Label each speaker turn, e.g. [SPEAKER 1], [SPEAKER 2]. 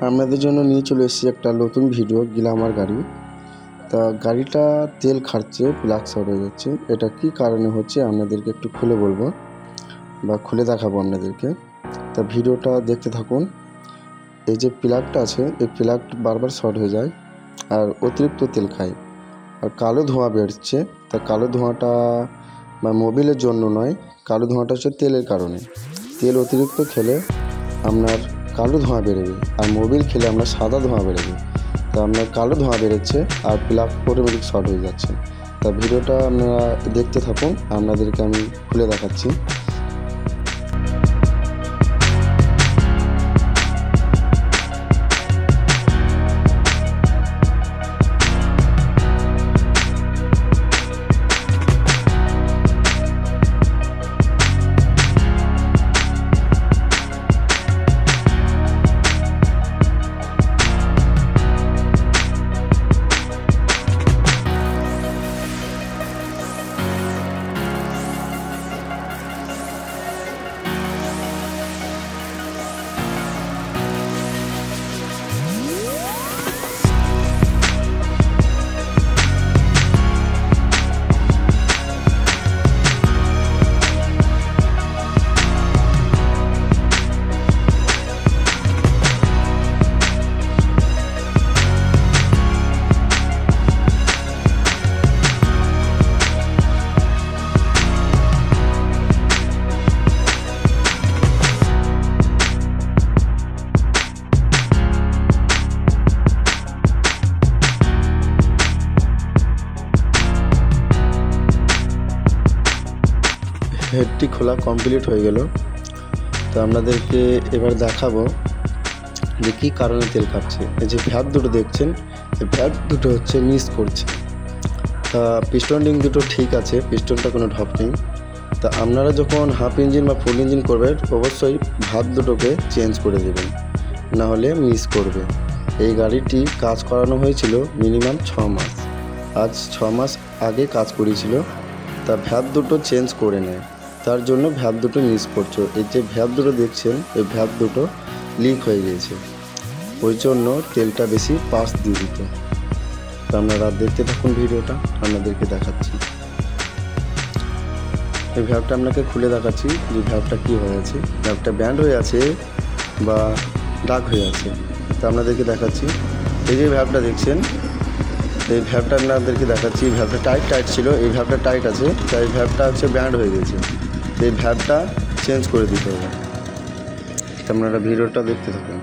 [SPEAKER 1] আপনাদের জন্য নিয়ে চলে এসেছি একটা নতুন ভিডিও গ্ল্যামার গাড়ি। তা গাড়িটা তেল খাচ্ছে, প্লাগ শর্ট হয়ে যাচ্ছে। এটা কি কারণে হচ্ছে আপনাদেরকে একটু খুলে বলবো বা খুলে দেখাবো আপনাদেরকে। তা ভিডিওটা দেখতে থাকুন। এই যে প্লাগটা আছে, এই প্লাগটা বারবার শর্ট হয়ে যায় আর অতিরিক্ত তেল খায় আর কালো ধোঁয়া বেরোচ্ছে। তা কালো ধোঁয়াটা বা মোবিলের জন্য নয়, কালো ধোঁয়াটা হচ্ছে তেলের কারণে। তেল অতিরিক্ত খেলে আপনার কালো ধোঁয়া বেরোবে আর মোবিল খেলে আপনার সাদা ধোঁয়া বেরোবে। তা আপনার কালো ধোঁয়া বেরোচ্ছে আর প্লাগ অটোমেটিক শর্ট হয়ে যাচ্ছে। তা ভিডিওটা আপনারা দেখতে থাকুন, আপনাদেরকে আমি খুলে দেখাচ্ছি। হেডটি খোলা কমপ্লিট হয়ে গেল। তো আপনাদেরকে এবার দেখাবো যে কী কারণে তেল খাচ্ছে। এই যে ভ্যাপ দুটো দেখছেন, এই ভ্যাপ দুটো হচ্ছে মিস করছে। তা পিস্টন রিং দুটো ঠিক আছে, পিস্টনটা কোনো ঢপ নেই। তা আপনারা যখন হাফ ইঞ্জিন বা ফুল ইঞ্জিন করবেন অবশ্যই ভ্যাপ দুটোকে চেঞ্জ করে দেবেন, নাহলে মিস করবে। এই গাড়িটি কাজ করানো হয়েছিল মিনিমাম 6 মাস, আজ 6 মাস আগে কাজ করেছিল। তা ভ্যাপ দুটো চেঞ্জ করে নেয়, তার জন্য ভ্যাপ দুটো মিস করছো। এই যে ভ্যাপ দুটো দেখছেন, এই ভ্যাপ দুটো লিক হয়ে গিয়েছে, ওই জন্য তেলটা বেশি পাস দিয়ে দিত। তো আপনারা দেখতে থাকুন ভিডিওটা, আপনাদেরকে দেখাচ্ছি। এই ভ্যাপটা আপনাকে খুলে দেখাচ্ছি যে ভ্যাপটা কী হয়েছে। ভ্যাপটা ব্যান্ড হয়ে আছে বা ডাক হয়ে আছে। তো আপনাদেরকে দেখাচ্ছি। এই যে ভ্যাপটা দেখছেন, এই ভ্যাপটা আপনাদেরকে দেখাচ্ছি। ভ্যাপটা টাইট ছিল, এই ভ্যাপটা টাইট আছে, তাই ভ্যাপটা হচ্ছে ব্যান্ড হয়ে গেছে। এই ভ্যাপটা চেঞ্জ করে দিতে হবে। আপনারা ভিডিওটা দেখতে থাকুন।